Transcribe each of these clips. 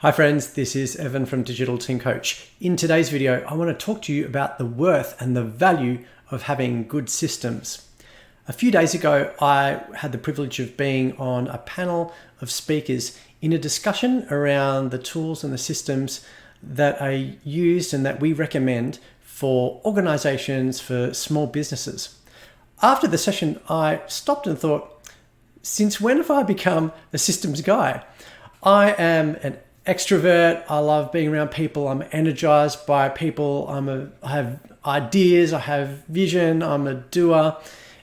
Hi friends, this is Evan from Digital Team Coach. In today's video, I want to talk to you about the worth and the value of having good systems. A few days ago, I had the privilege of being on a panel of speakers in a discussion around the tools and the systems that are used and that we recommend for organizations, for small businesses. After the session, I stopped and thought, since when have I become a systems guy? I am an extrovert. I love being around people. I'm energized by people. I have ideas. I have vision. I'm a doer,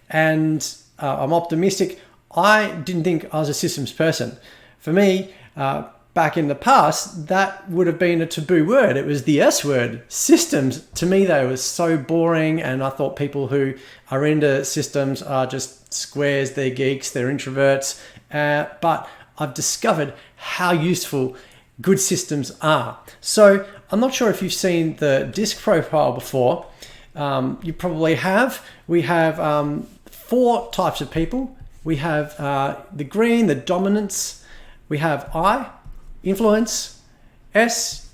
and I'm optimistic. I didn't think I was a systems person. For me, back in the past, that would have been a taboo word. It was the S word. Systems, to me, they were so boring, and I thought people who are into systems are just squares, they're geeks, they're introverts. But I've discovered how useful good systems are. So I'm not sure if you've seen the DISC profile before. You probably have. We have 4 types of people. We have the green, the dominance. We have I, influence, S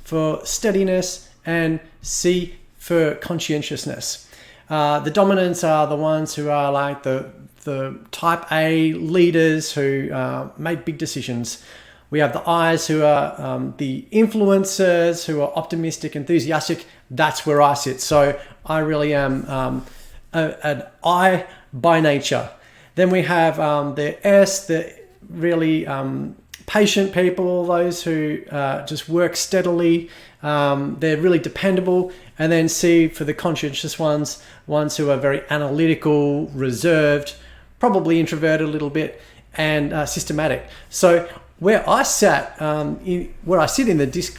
for steadiness, and C for conscientiousness. The dominants are the ones who are like the type A leaders who make big decisions. We have the I's who are the influencers, who are optimistic, enthusiastic. That's where I sit. So I really am an I by nature. Then we have the S, the really patient people, those who just work steadily. They're really dependable. And then C for the conscientious ones who are very analytical, reserved, probably introverted a little bit, and systematic. So where I sit in the DISC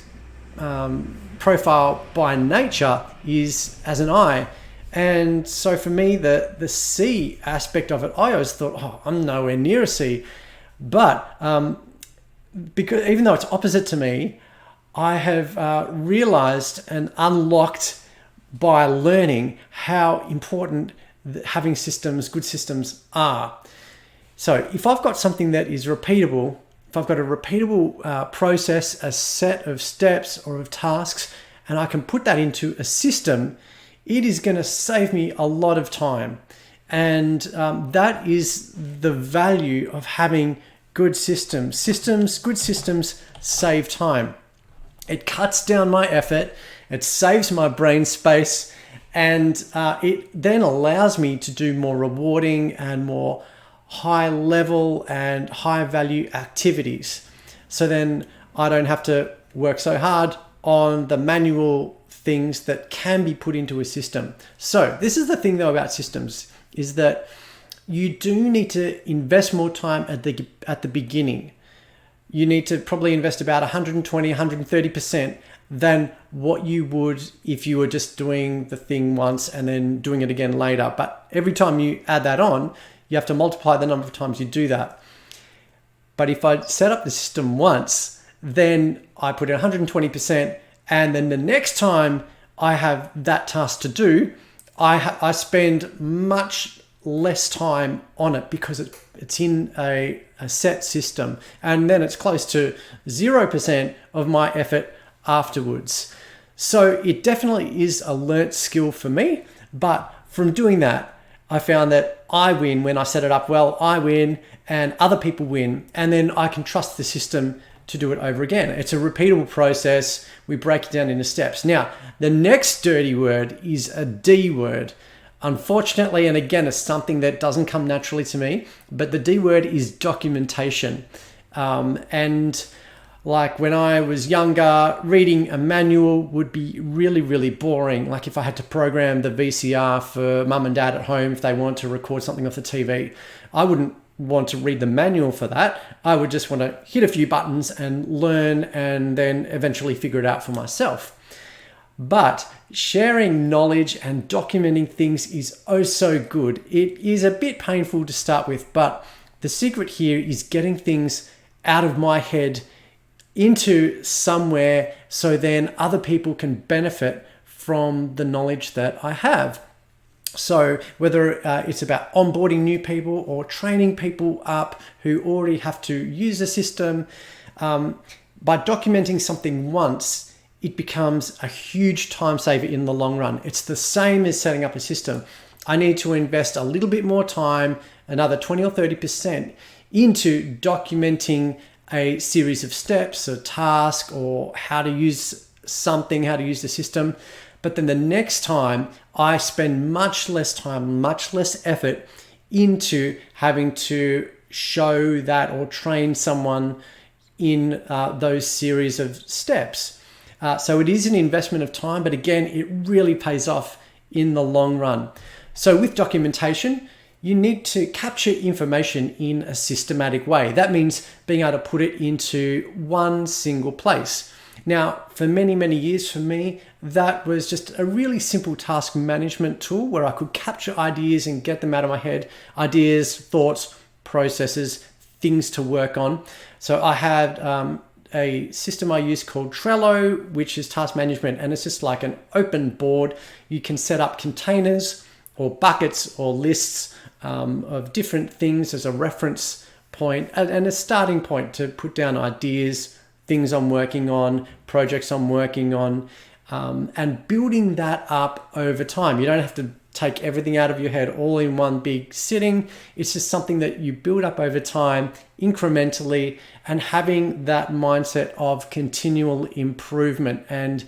profile by nature is as an I. And so for me, the C aspect of it, I always thought, I'm nowhere near a C. But because even though it's opposite to me, I have realized and unlocked by learning how important having systems, good systems are. So if I've got something that is repeatable, if I've got a repeatable process, a set of steps or of tasks, and I can put that into a system, it is going to save me a lot of time. And that is the value of having good systems. Good systems save time. It cuts down my effort. It saves my brain space. And it then allows me to do more rewarding and more high level and high value activities. So then I don't have to work so hard on the manual things that can be put into a system. So this is the thing though about systems, is that you do need to invest more time at the beginning. You need to probably invest about 120, 130% than what you would if you were just doing the thing once and then doing it again later. But every time you add that on, you have to multiply the number of times you do that. But if I set up the system once, then I put in 120%, and then the next time I have that task to do, I spend much less time on it because it's in a set system, and then it's close to 0% of my effort afterwards. So it definitely is a learnt skill for me, but from doing that, I found that I win when I set it up well. I win and other people win, and then I can trust the system to do it over again. It's a repeatable process. We break it down into steps. Now, the next dirty word is a D word. Unfortunately, and again, it's something that doesn't come naturally to me, but the D word is documentation. And like when I was younger, reading a manual would be really, really boring. Like if I had to program the VCR for mum and dad at home, if they want to record something off the TV, I wouldn't want to read the manual for that. I would just want to hit a few buttons and learn and then eventually figure it out for myself. But sharing knowledge and documenting things is oh so good. It is a bit painful to start with, but the secret here is getting things out of my head into somewhere so then other people can benefit from the knowledge that I have. So whether it's about onboarding new people or training people up who already have to use a system, By documenting something once, it becomes a huge time saver in the long run. It's the same as setting up a system. I need to invest a little bit more time, another 20 or 30%, into documenting a series of steps, a task, or how to use something, how to use the system. But then the next time, I spend much less time, much less effort into having to show that or train someone in those series of steps. So it is an investment of time, but again, it really pays off in the long run. So with documentation, you need to capture information in a systematic way. That means being able to put it into one single place. Now, for many, many years for me, that was just a really simple task management tool where I could capture ideas and get them out of my head, ideas, thoughts, processes, things to work on. So I had a system I use called Trello, which is task management, and it's just like an open board. You can set up containers or buckets or lists of different things as a reference point and a starting point to put down ideas, things I'm working on, projects I'm working on, and building that up over time. You don't have to take everything out of your head all in one big sitting. It's just something that you build up over time, incrementally, and having that mindset of continual improvement. And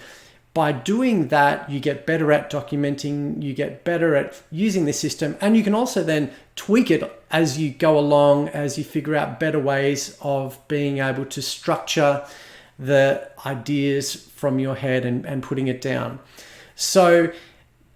by doing that, you get better at documenting, you get better at using the system, and you can also then tweak it as you go along, as you figure out better ways of being able to structure the ideas from your head and putting it down. So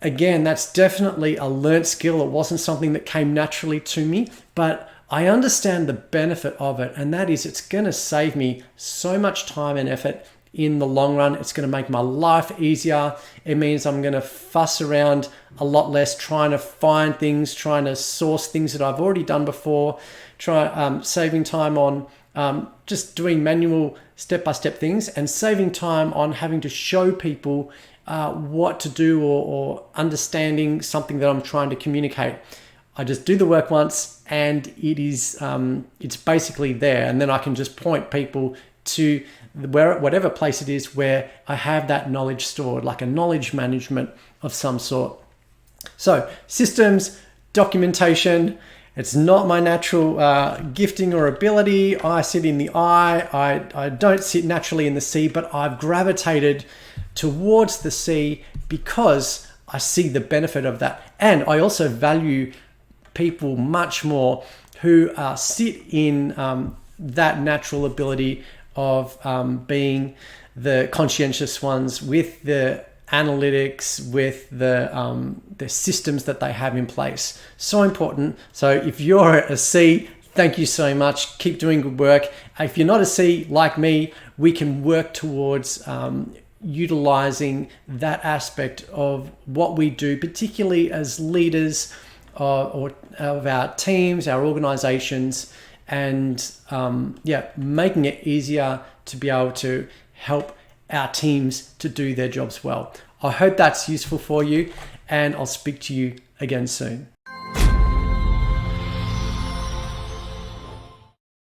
again, that's definitely a learnt skill. It wasn't something that came naturally to me, but I understand the benefit of it, and that is it's going to save me so much time and effort in the long run. It's going to make my life easier. It means I'm going to fuss around a lot less, trying to find things, trying to source things that I've already done before, saving time on just doing manual step-by-step things, and saving time on having to show people what to do or understanding something that I'm trying to communicate. I just do the work once, and it's basically there, and then I can just point people to whatever place it is where I have that knowledge stored, like a knowledge management of some sort. So systems, documentation, it's not my natural gifting or ability. I sit in the I don't sit naturally in the C, but I've gravitated towards the C because I see the benefit of that. And I also value people much more who sit in that natural ability of being the conscientious ones with the analytics, with the systems that they have in place. So important. So if you're a C, thank you so much. Keep doing good work. If you're not a C like me, we can work towards utilizing that aspect of what we do, particularly as leaders of our teams, our organizations, and making it easier to be able to help our teams to do their jobs well. I hope that's useful for you, and I'll speak to you again soon.